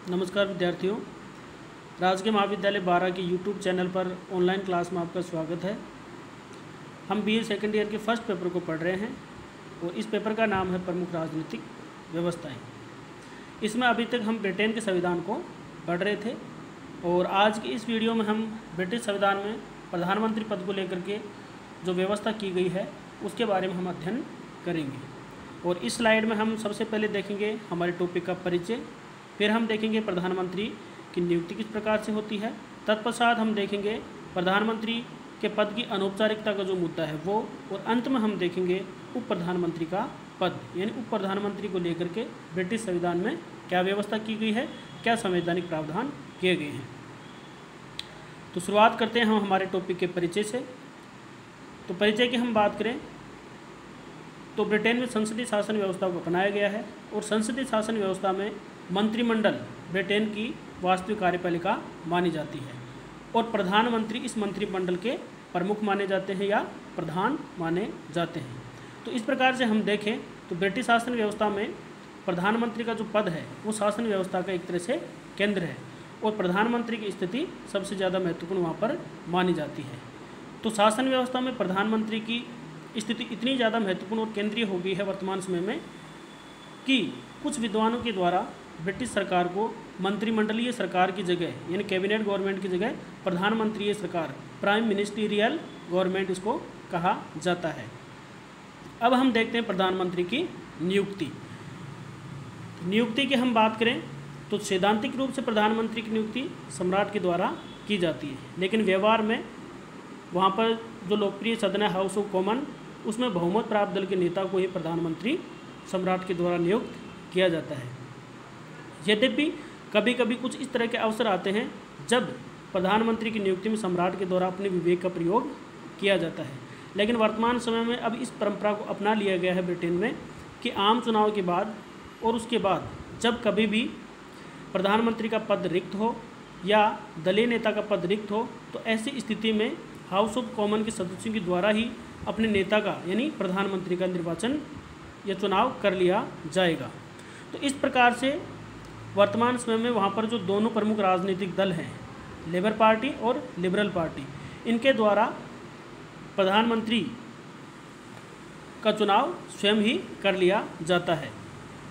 नमस्कार विद्यार्थियों, राजकीय महाविद्यालय 12 के यूट्यूब चैनल पर ऑनलाइन क्लास में आपका स्वागत है। हम बीए सेकेंड ईयर के फर्स्ट पेपर को पढ़ रहे हैं और इस पेपर का नाम है प्रमुख राजनीतिक व्यवस्थाएं। इसमें अभी तक हम ब्रिटेन के संविधान को पढ़ रहे थे और आज की इस वीडियो में हम ब्रिटिश संविधान में प्रधानमंत्री पद को लेकर के जो व्यवस्था की गई है उसके बारे में हम अध्ययन करेंगे। और इस स्लाइड में हम सबसे पहले देखेंगे हमारे टॉपिक का परिचय, फिर हम देखेंगे प्रधानमंत्री की नियुक्ति किस प्रकार से होती है, तत्पश्चात हम देखेंगे प्रधानमंत्री के पद की अनौपचारिकता का जो मुद्दा है वो, और अंत में हम देखेंगे उप प्रधानमंत्री का पद यानी उप प्रधानमंत्री को लेकर के ब्रिटिश संविधान में क्या व्यवस्था की गई है, क्या संवैधानिक प्रावधान किए गए हैं। तो शुरुआत करते हैं हम हमारे टॉपिक के परिचय से। तो परिचय की हम बात करें तो ब्रिटेन में संसदीय शासन व्यवस्था को अपनाया गया है और संसदीय शासन व्यवस्था में मंत्रिमंडल ब्रिटेन की वास्तविक कार्यपालिका मानी जाती है और प्रधानमंत्री इस मंत्रिमंडल के प्रमुख माने जाते हैं या प्रधान माने जाते हैं। तो इस प्रकार से हम देखें तो ब्रिटिश शासन व्यवस्था में प्रधानमंत्री का जो पद है वो शासन व्यवस्था का एक तरह से केंद्र है और प्रधानमंत्री की स्थिति सबसे ज़्यादा महत्वपूर्ण वहाँ पर मानी जाती है। तो शासन व्यवस्था में प्रधानमंत्री की स्थिति इतनी ज़्यादा महत्वपूर्ण और केंद्रीय हो गई है वर्तमान समय में कि कुछ विद्वानों के द्वारा ब्रिटिश सरकार को मंत्रिमंडलीय सरकार की जगह यानी कैबिनेट गवर्नमेंट की जगह प्रधानमंत्रीय सरकार, प्राइम मिनिस्टीरियल गवर्नमेंट इसको कहा जाता है। अब हम देखते हैं प्रधानमंत्री की नियुक्ति की हम बात करें तो सैद्धांतिक रूप से प्रधानमंत्री की नियुक्ति सम्राट के द्वारा की जाती है, लेकिन व्यवहार में वहाँ पर जो लोकप्रिय सदन है हाउस ऑफ कॉमन, उसमें बहुमत प्राप्त दल के नेता को ही प्रधानमंत्री सम्राट के द्वारा नियुक्त किया जाता है। यद्यपि कभी कभी कुछ इस तरह के अवसर आते हैं जब प्रधानमंत्री की नियुक्ति में सम्राट के द्वारा अपने विवेक का प्रयोग किया जाता है, लेकिन वर्तमान समय में अब इस परंपरा को अपना लिया गया है ब्रिटेन में कि आम चुनाव के बाद और उसके बाद जब कभी भी प्रधानमंत्री का पद रिक्त हो या दलीय नेता का पद रिक्त हो तो ऐसी स्थिति में हाउस ऑफ कॉमन के सदस्यों के द्वारा ही अपने नेता का यानी प्रधानमंत्री का निर्वाचन या चुनाव कर लिया जाएगा। तो इस प्रकार से वर्तमान समय में वहाँ पर जो दोनों प्रमुख राजनीतिक दल हैं, लेबर पार्टी और लिबरल पार्टी, इनके द्वारा प्रधानमंत्री का चुनाव स्वयं ही कर लिया जाता है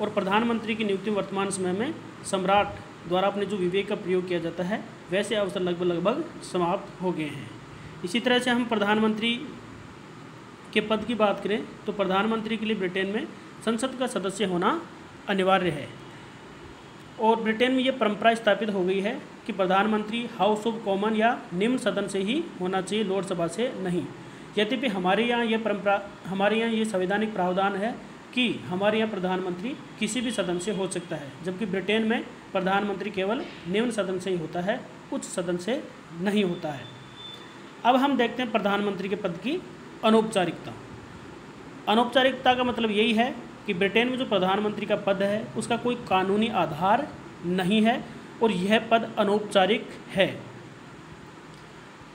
और प्रधानमंत्री की नियुक्ति वर्तमान समय में सम्राट द्वारा अपने जो विवेक का प्रयोग किया जाता है वैसे अवसर लगभग समाप्त हो गए हैं। इसी तरह से हम प्रधानमंत्री के पद की बात करें तो प्रधानमंत्री के लिए ब्रिटेन में संसद का सदस्य होना अनिवार्य है और ब्रिटेन में ये परंपरा स्थापित हो गई है कि प्रधानमंत्री हाउस ऑफ कॉमन या निम्न सदन से ही होना चाहिए, लोकसभा से नहीं। यद्यपि हमारे यहाँ ये संवैधानिक प्रावधान है कि हमारे यहाँ प्रधानमंत्री किसी भी सदन से हो सकता है, जबकि ब्रिटेन में प्रधानमंत्री केवल निम्न सदन से ही होता है, उच्च सदन से नहीं होता है। अब हम देखते हैं प्रधानमंत्री के पद की अनौपचारिकता का मतलब यही है कि ब्रिटेन में जो प्रधानमंत्री का पद है उसका कोई कानूनी आधार नहीं है और यह पद अनौपचारिक है।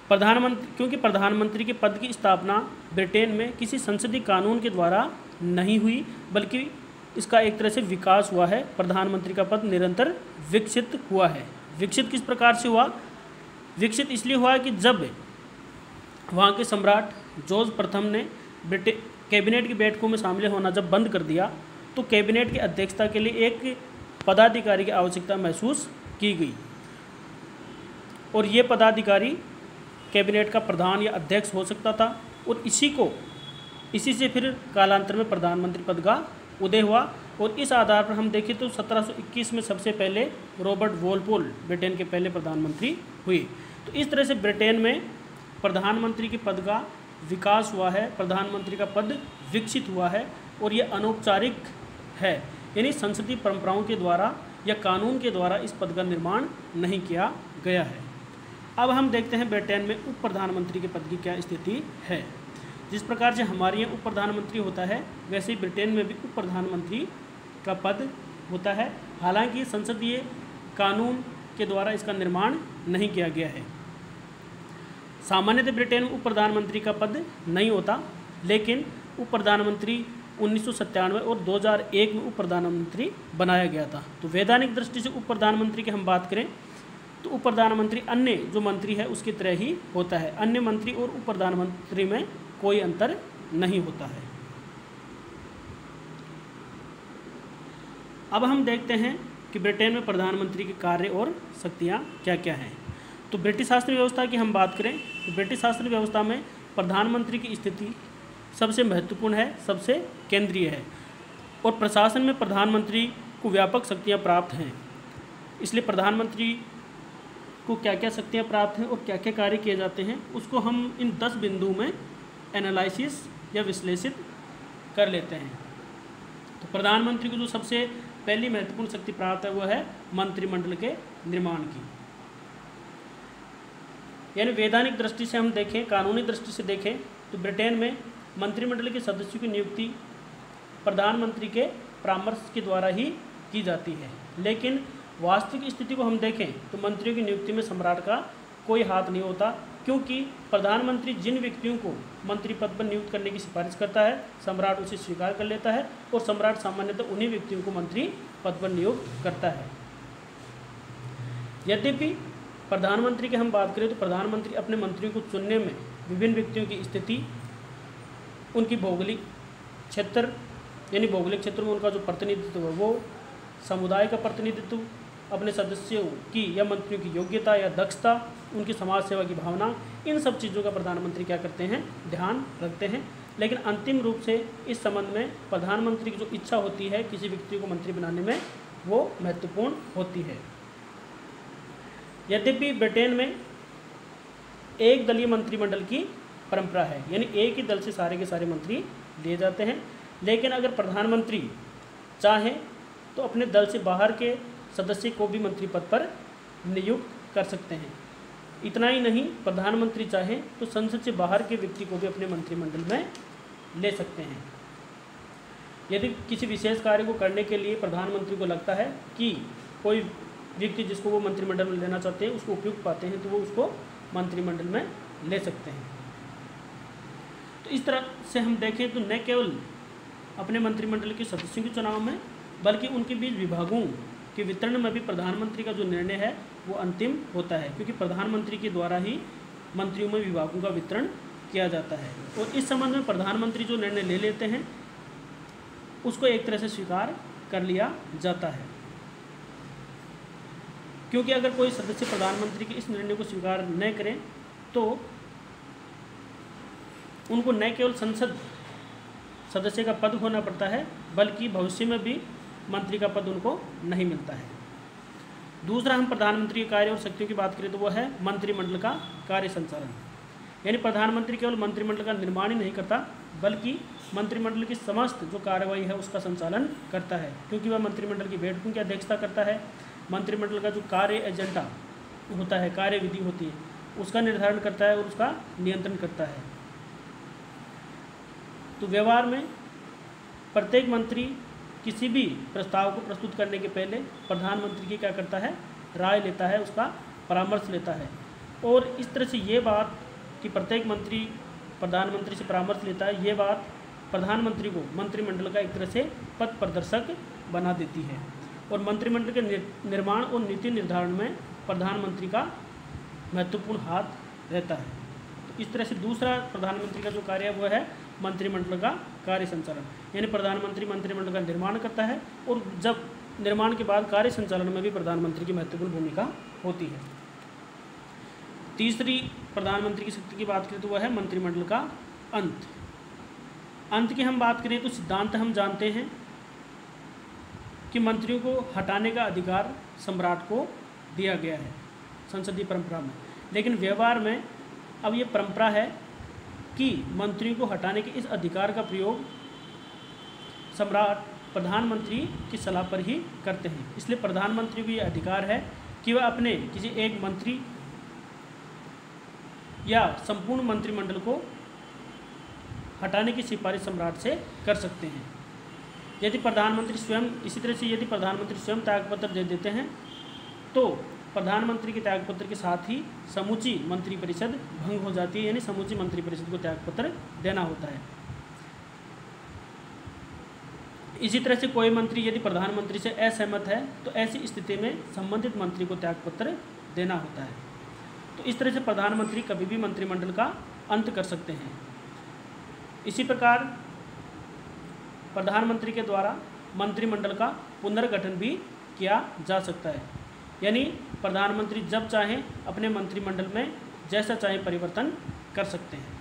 क्योंकि प्रधानमंत्री के पद की स्थापना ब्रिटेन में किसी संसदीय कानून के द्वारा नहीं हुई, बल्कि इसका एक तरह से विकास हुआ है। प्रधानमंत्री का पद निरंतर विकसित हुआ है। विकसित किस प्रकार से हुआ? विकसित इसलिए हुआ कि जब वहाँ के सम्राट जॉर्ज प्रथम ने कैबिनेट की बैठकों में शामिल होना जब बंद कर दिया तो कैबिनेट की अध्यक्षता के लिए एक पदाधिकारी की आवश्यकता महसूस की गई और ये पदाधिकारी कैबिनेट का प्रधान या अध्यक्ष हो सकता था और इसी से फिर कालांतर में प्रधानमंत्री पद का उदय हुआ। और इस आधार पर हम देखें तो 1721 में सबसे पहले रॉबर्ट वॉलपोल ब्रिटेन के पहले प्रधानमंत्री हुए। तो इस तरह से ब्रिटेन में प्रधानमंत्री के पद का विकास हुआ है, प्रधानमंत्री का पद विकसित हुआ है और ये अनौपचारिक है, यानी संसदीय परंपराओं के द्वारा या कानून के द्वारा इस पद का निर्माण नहीं किया गया है। अब हम देखते हैं ब्रिटेन में उप प्रधानमंत्री के पद की क्या स्थिति है। जिस प्रकार से हमारे यहाँ उप प्रधानमंत्री होता है वैसे ही ब्रिटेन में भी उप प्रधानमंत्री का पद होता है, हालांकि संसदीय कानून के द्वारा इसका निर्माण नहीं किया गया है। सामान्यतः ब्रिटेन में उप प्रधानमंत्री का पद नहीं होता, लेकिन उप प्रधानमंत्री 1997 और 2001 में उप प्रधानमंत्री बनाया गया था। तो वैधानिक दृष्टि से उप प्रधानमंत्री की हम बात करें तो उप प्रधानमंत्री अन्य जो मंत्री है उसकी तरह ही होता है। अन्य मंत्री और उप प्रधानमंत्री में कोई अंतर नहीं होता है। अब हम देखते हैं कि ब्रिटेन में प्रधानमंत्री के कार्य और शक्तियाँ क्या क्या हैं। तो ब्रिटिश शासन व्यवस्था की हम बात करें तो ब्रिटिश शासन व्यवस्था में प्रधानमंत्री की स्थिति सबसे महत्वपूर्ण है, सबसे केंद्रीय है और प्रशासन में प्रधानमंत्री को व्यापक शक्तियाँ प्राप्त हैं। इसलिए प्रधानमंत्री को क्या क्या शक्तियाँ प्राप्त हैं और क्या क्या कार्य किए जाते हैं उसको हम इन 10 बिंदुओं में एनालिसिस या विश्लेषित कर लेते हैं। तो प्रधानमंत्री को जो सबसे पहली महत्वपूर्ण शक्ति प्राप्त है वो है मंत्रिमंडल के निर्माण की। यानी वैधानिक दृष्टि से हम देखें, कानूनी दृष्टि से देखें तो ब्रिटेन में मंत्रिमंडल के सदस्यों की नियुक्ति प्रधानमंत्री के परामर्श के द्वारा ही की जाती है। लेकिन वास्तविक स्थिति को हम देखें तो मंत्रियों की नियुक्ति में सम्राट का कोई हाथ नहीं होता, क्योंकि प्रधानमंत्री जिन व्यक्तियों को मंत्री पद पर नियुक्त करने की सिफारिश करता है सम्राट उसे स्वीकार कर लेता है और सम्राट सामान्यतः उन्हीं व्यक्तियों को मंत्री पद पर नियुक्त करता है। यद्यपि प्रधानमंत्री की हम बात करें तो प्रधानमंत्री अपने मंत्रियों को चुनने में विभिन्न व्यक्तियों की स्थिति, उनकी भौगोलिक क्षेत्र यानी भौगोलिक क्षेत्र में उनका जो प्रतिनिधित्व है वो, समुदाय का प्रतिनिधित्व, अपने सदस्यों की या मंत्रियों की योग्यता या दक्षता, उनकी समाज सेवा की भावना, इन सब चीज़ों का प्रधानमंत्री क्या करते हैं, ध्यान रखते हैं। लेकिन अंतिम रूप से इस संबंध में प्रधानमंत्री की जो इच्छा होती है किसी व्यक्ति को मंत्री बनाने में वो महत्वपूर्ण होती है। यद्यपि ब्रिटेन में एक दलीय मंत्रिमंडल की परंपरा है, यानी एक ही दल से सारे के सारे मंत्री लिए जाते हैं। लेकिन अगर प्रधानमंत्री चाहें तो अपने दल से बाहर के सदस्य को भी मंत्री पद पर नियुक्त कर सकते हैं। इतना ही नहीं, प्रधानमंत्री चाहें तो संसद से बाहर के व्यक्ति को भी अपने मंत्रिमंडल में ले सकते हैं। यदि किसी विशेष कार्य को करने के लिए प्रधानमंत्री को लगता है कि कोई व्यक्ति जिसको वो मंत्रिमंडल में लेना चाहते हैं उसको उपयुक्त पाते हैं तो वो उसको मंत्रिमंडल में ले सकते हैं। तो इस तरह से हम देखें तो न केवल अपने मंत्रिमंडल के सदस्यों के चुनाव में बल्कि उनके बीच विभागों के वितरण में भी प्रधानमंत्री का जो निर्णय है वो अंतिम होता है, क्योंकि प्रधानमंत्री के द्वारा ही मंत्रियों में विभागों का वितरण किया जाता है। और इस संबंध में प्रधानमंत्री जो निर्णय ले लेते हैं उसको एक तरह से स्वीकार कर लिया जाता है, क्योंकि अगर कोई सदस्य प्रधानमंत्री के इस निर्णय को स्वीकार न करें तो उनको न केवल संसद सदस्य का पद होना पड़ता है बल्कि भविष्य में भी मंत्री का पद उनको नहीं मिलता है। दूसरा, हम प्रधानमंत्री के कार्य और शक्तियों की बात करें तो वो है मंत्रिमंडल का कार्य संचालन। यानी प्रधानमंत्री केवल मंत्रिमंडल का निर्माण ही नहीं करता बल्कि मंत्रिमंडल की समस्त जो कार्रवाई है उसका संचालन करता है, क्योंकि वह मंत्रिमंडल की बैठकों की अध्यक्षता करता है। मंत्रिमंडल का जो कार्य एजेंडा होता है, कार्य विधि होती है, उसका निर्धारण करता है और उसका नियंत्रण करता है। तो व्यवहार में प्रत्येक मंत्री किसी भी प्रस्ताव को प्रस्तुत करने के पहले प्रधानमंत्री की क्या करता है, राय लेता है, उसका परामर्श लेता है। और इस तरह से ये बात कि प्रत्येक मंत्री प्रधानमंत्री से परामर्श लेता है, ये बात प्रधानमंत्री को मंत्रिमंडल का एक तरह से पथ प्रदर्शक बना देती है। और मंत्रिमंडल के निर्माण और नीति निर्धारण में प्रधानमंत्री का महत्वपूर्ण हाथ रहता है। तो इस तरह से दूसरा प्रधानमंत्री का जो कार्य है वो है मंत्रिमंडल का कार्य संचालन। यानी प्रधानमंत्री मंत्रिमंडल का निर्माण करता है और जब निर्माण के बाद कार्य संचालन में भी प्रधानमंत्री की महत्वपूर्ण भूमिका होती है। तीसरी प्रधानमंत्री की शक्ति की बात करें तो वह है मंत्रिमंडल का अंत। अंत की हम बात करें तो सिद्धांत हम जानते हैं कि मंत्रियों को हटाने का अधिकार सम्राट को दिया गया है संसदीय परंपरा में। लेकिन व्यवहार में अब ये परंपरा है कि मंत्रियों को हटाने के इस अधिकार का प्रयोग सम्राट प्रधानमंत्री की सलाह पर ही करते हैं। इसलिए प्रधानमंत्री को ये अधिकार है कि वह अपने किसी एक मंत्री या संपूर्ण मंत्रिमंडल को हटाने की सिफारिश सम्राट से कर सकते हैं। यदि प्रधानमंत्री स्वयं इसी तरह से यदि प्रधानमंत्री स्वयं त्यागपत्र दे देते हैं तो प्रधानमंत्री के त्यागपत्र के साथ ही समूची मंत्रिपरिषद भंग हो जाती है, यानी समूची मंत्रिपरिषद को त्यागपत्र देना होता है। इसी तरह से कोई मंत्री यदि प्रधानमंत्री से असहमत है तो ऐसी स्थिति में संबंधित मंत्री को त्यागपत्र देना होता है। तो इस तरह से प्रधानमंत्री कभी भी मंत्रिमंडल का अंत कर सकते हैं। इसी प्रकार प्रधानमंत्री के द्वारा मंत्रिमंडल का पुनर्गठन भी किया जा सकता है, यानी प्रधानमंत्री जब चाहें अपने मंत्रिमंडल में जैसा चाहें परिवर्तन कर सकते हैं।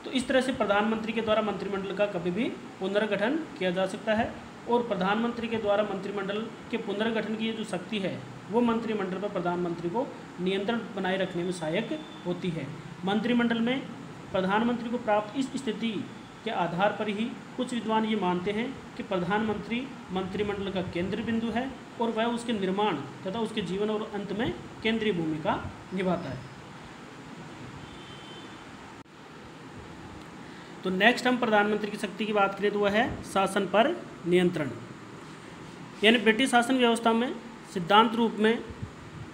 तो इस तरह से प्रधानमंत्री के द्वारा मंत्रिमंडल का कभी भी पुनर्गठन किया जा सकता है और प्रधानमंत्री के द्वारा मंत्रिमंडल के पुनर्गठन की ये जो शक्ति है वो मंत्रिमंडल पर प्रधानमंत्री को नियंत्रण बनाए रखने में सहायक होती है। मंत्रिमंडल में प्रधानमंत्री को प्राप्त इस स्थिति के आधार पर ही कुछ विद्वान ये मानते हैं कि प्रधानमंत्री मंत्रिमंडल का केंद्र बिंदु है और वह उसके निर्माण तथा उसके जीवन और अंत में केंद्रीय भूमिका निभाता है। तो नेक्स्ट हम प्रधानमंत्री की शक्ति की बात करें तो वह है शासन पर नियंत्रण। यानी ब्रिटिश शासन व्यवस्था में सिद्धांत रूप में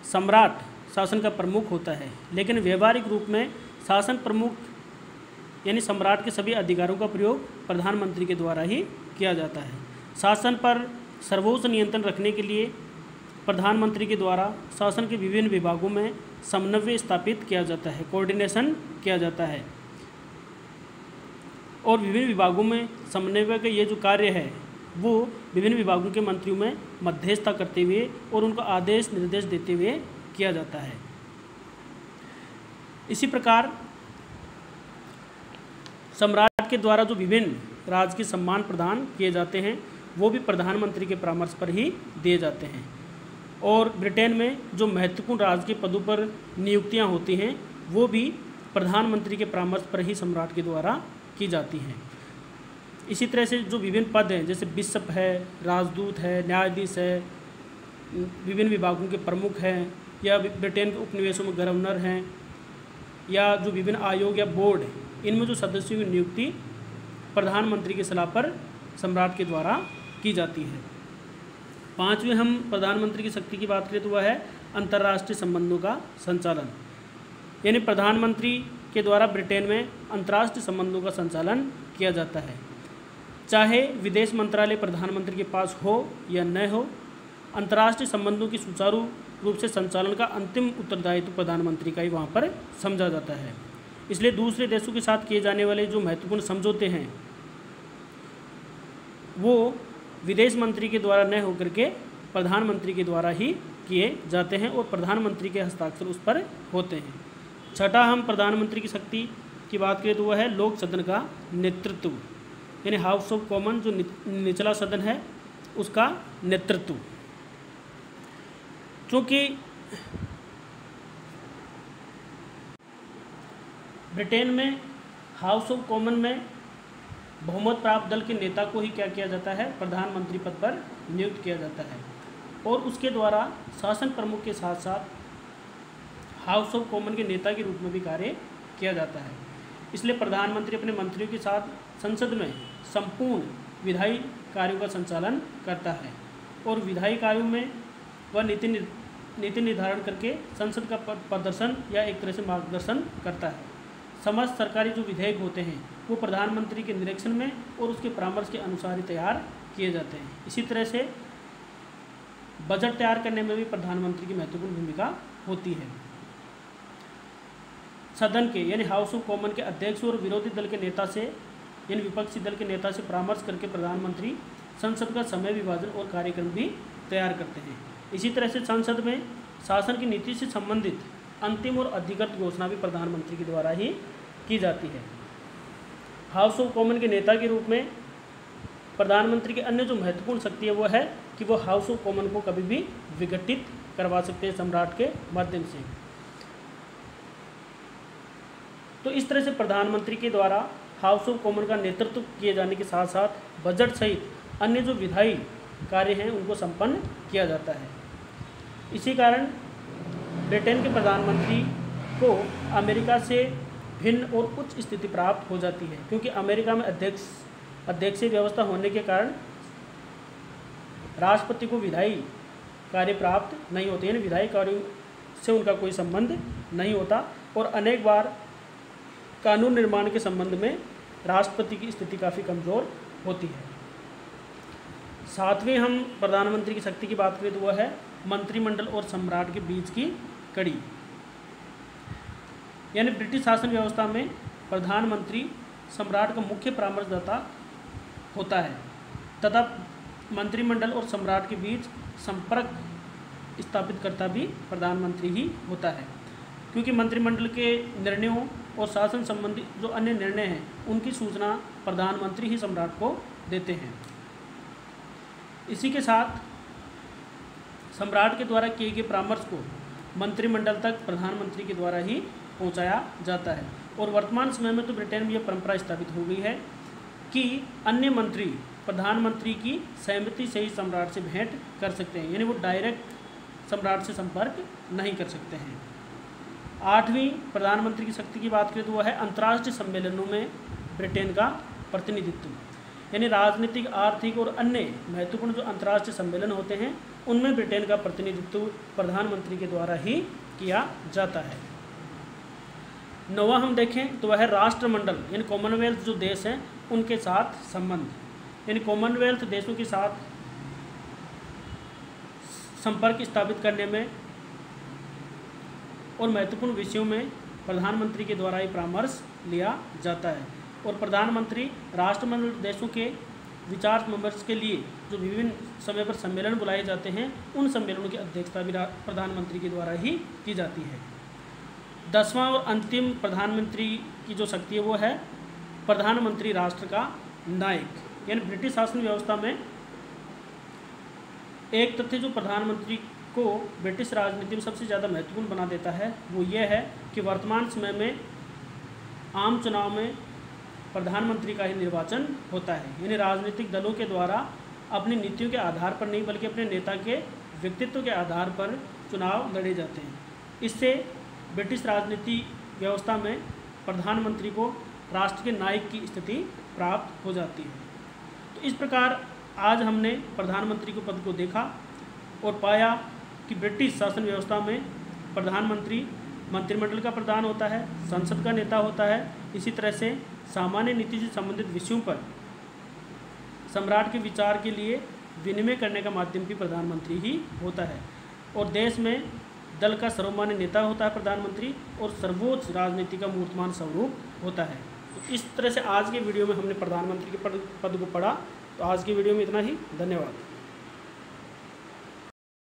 सम्राट शासन का प्रमुख होता है, लेकिन व्यवहारिक रूप में शासन प्रमुख यानी सम्राट के सभी अधिकारों का प्रयोग प्रधानमंत्री के द्वारा ही किया जाता है। शासन पर सर्वोच्च नियंत्रण रखने के लिए प्रधानमंत्री के द्वारा शासन के विभिन्न विभागों में समन्वय स्थापित किया जाता है, कोऑर्डिनेशन किया जाता है और विभिन्न विभागों में समन्वय का ये जो कार्य है वो विभिन्न विभागों के मंत्रियों में मध्यस्थता करते हुए और उनको आदेश निर्देश देते हुए किया जाता है। इसी प्रकार सम्राट के द्वारा जो विभिन्न राजकीय सम्मान प्रदान किए जाते हैं वो भी प्रधानमंत्री के परामर्श पर ही दिए जाते हैं। और ब्रिटेन में जो महत्वपूर्ण राजकीय पदों पर नियुक्तियां होती हैं वो भी प्रधानमंत्री के परामर्श पर ही सम्राट के द्वारा की जाती हैं। इसी तरह से जो विभिन्न पद हैं जैसे बिशप है, राजदूत है, न्यायाधीश है, विभिन्न विभागों के प्रमुख हैं या ब्रिटेन के उपनिवेशों में गवर्नर हैं या जो विभिन्न आयोग या बोर्ड, इनमें जो सदस्यों की नियुक्ति प्रधानमंत्री की सलाह पर सम्राट के द्वारा की जाती है। पांचवें हम प्रधानमंत्री की शक्ति की बात करें तो वह है अंतर्राष्ट्रीय संबंधों का संचालन। यानी प्रधानमंत्री के द्वारा ब्रिटेन में अंतर्राष्ट्रीय संबंधों का संचालन किया जाता है, चाहे विदेश मंत्रालय प्रधानमंत्री के पास हो या न हो। अंतर्राष्ट्रीय संबंधों की सुचारू रूप से संचालन का अंतिम उत्तरदायित्व प्रधानमंत्री का ही वहाँ पर समझा जाता है। इसलिए दूसरे देशों के साथ किए जाने वाले जो महत्वपूर्ण समझौते हैं वो विदेश मंत्री के द्वारा न होकर के प्रधानमंत्री के द्वारा ही किए जाते हैं और प्रधानमंत्री के हस्ताक्षर उस पर होते हैं। छठा हम प्रधानमंत्री की शक्ति की बात करें तो वह है लोक सदन का नेतृत्व, यानी हाउस ऑफ कॉमन जो निचला सदन है उसका नेतृत्व। क्योंकि ब्रिटेन में हाउस ऑफ कॉमन में बहुमत प्राप्त दल के नेता को ही क्या किया जाता है, प्रधानमंत्री पद पर नियुक्त किया जाता है और उसके द्वारा शासन प्रमुख के साथ साथ हाउस ऑफ कॉमन के नेता के रूप में भी कार्य किया जाता है। इसलिए प्रधानमंत्री अपने मंत्रियों के साथ संसद में संपूर्ण विधायी कार्यों का संचालन करता है और विधायी कार्यों में वह नीति निर्धारण करके संसद का प्रदर्शन या एक तरह से मार्गदर्शन करता है। समस्त सरकारी जो विधेयक होते हैं वो प्रधानमंत्री के निरीक्षण में और उसके परामर्श के अनुसार ही तैयार किए जाते हैं। इसी तरह से बजट तैयार करने में भी प्रधानमंत्री की महत्वपूर्ण भूमिका होती है। सदन के यानी हाउस ऑफ कॉमन के अध्यक्ष और विरोधी दल के नेता से यानी विपक्षी दल के नेता से परामर्श करके प्रधानमंत्री संसद का समय विभाजन और कार्यक्रम भी तैयार करते हैं। इसी तरह से संसद में शासन की नीति से संबंधित अंतिम और अधिकृत घोषणा भी प्रधानमंत्री के द्वारा ही की जाती है। हाउस ऑफ कॉमन के नेता के रूप में प्रधानमंत्री की अन्य जो महत्वपूर्ण शक्ति है वो है कि वो हाउस ऑफ कॉमन को कभी भी विघटित करवा सकते हैं सम्राट के माध्यम से। तो इस तरह से प्रधानमंत्री के द्वारा हाउस ऑफ कॉमन का नेतृत्व किए जाने के साथ साथ बजट सहित अन्य जो विधायी कार्य हैं उनको संपन्न किया जाता है। इसी कारण ब्रिटेन के प्रधानमंत्री को अमेरिका से भिन्न और उच्च स्थिति प्राप्त हो जाती है, क्योंकि अमेरिका में अध्यक्षीय व्यवस्था होने के कारण राष्ट्रपति को विधायी कार्य प्राप्त नहीं होते, यानी विधायी कार्यों से उनका कोई संबंध नहीं होता और अनेक बार कानून निर्माण के संबंध में राष्ट्रपति की स्थिति काफ़ी कमज़ोर होती है। सातवें हम प्रधानमंत्री की शक्ति की बात करें तो वह है मंत्रिमंडल और सम्राट के बीच की कड़ी। यानी ब्रिटिश शासन व्यवस्था में प्रधानमंत्री सम्राट का मुख्य परामर्शदाता होता है तथा मंत्रिमंडल और सम्राट के बीच संपर्क स्थापित करता भी प्रधानमंत्री ही होता है, क्योंकि मंत्रिमंडल के निर्णयों और शासन संबंधी जो अन्य निर्णय हैं उनकी सूचना प्रधानमंत्री ही सम्राट को देते हैं। इसी के साथ सम्राट के द्वारा किए गए परामर्श को मंत्रिमंडल तक प्रधानमंत्री के द्वारा ही पहुंचाया जाता है। और वर्तमान समय में तो ब्रिटेन में यह परंपरा स्थापित हो गई है कि अन्य मंत्री प्रधानमंत्री की सहमति से ही सम्राट से भेंट कर सकते हैं, यानी वो डायरेक्ट सम्राट से संपर्क नहीं कर सकते हैं। आठवीं प्रधानमंत्री की शक्ति की बात करें तो वह है अंतर्राष्ट्रीय सम्मेलनों में ब्रिटेन का प्रतिनिधित्व। यानी राजनीतिक, आर्थिक और अन्य महत्वपूर्ण जो अंतर्राष्ट्रीय सम्मेलन होते हैं उनमें ब्रिटेन का प्रतिनिधित्व प्रधानमंत्री के द्वारा ही किया जाता है। नौवां हम देखें तो वह है राष्ट्रमंडल, यानी कॉमनवेल्थ जो देश हैं उनके साथ संबंध। यानी कॉमनवेल्थ देशों के साथ संपर्क स्थापित करने में और महत्वपूर्ण विषयों में प्रधानमंत्री के द्वारा ही परामर्श लिया जाता है। और प्रधानमंत्री राष्ट्रमंडल देशों के विचार विमर्श के लिए जो विभिन्न समय पर सम्मेलन बुलाए जाते हैं उन सम्मेलनों की अध्यक्षता भी प्रधानमंत्री के द्वारा ही की जाती है। 10वां और अंतिम प्रधानमंत्री की जो शक्ति है वो है प्रधानमंत्री राष्ट्र का नायक। यानी ब्रिटिश शासन व्यवस्था में एक तथ्य जो प्रधानमंत्री को ब्रिटिश राजनीति में सबसे ज़्यादा महत्वपूर्ण बना देता है वो ये है कि वर्तमान समय में आम चुनाव में प्रधानमंत्री का ही निर्वाचन होता है। यानी राजनीतिक दलों के द्वारा अपनी नीतियों के आधार पर नहीं बल्कि अपने नेता के व्यक्तित्व के आधार पर चुनाव लड़े जाते हैं। इससे ब्रिटिश राजनीति व्यवस्था में प्रधानमंत्री को राष्ट्र के नायक की स्थिति प्राप्त हो जाती है। तो इस प्रकार आज हमने प्रधानमंत्री के पद को देखा और पाया कि ब्रिटिश शासन व्यवस्था में प्रधानमंत्री मंत्रिमंडल का प्रधान होता है, संसद का नेता होता है। इसी तरह से सामान्य नीति से संबंधित विषयों पर सम्राट के विचार के लिए विनिमय करने का माध्यम भी प्रधानमंत्री ही होता है। और देश में दल का सर्वमान्य नेता होता है प्रधानमंत्री और सर्वोच्च राजनीति का मूर्तमान स्वरूप होता है। तो इस तरह से आज के वीडियो में हमने प्रधानमंत्री के पद को पढ़ा। तो आज की वीडियो में इतना ही। धन्यवाद।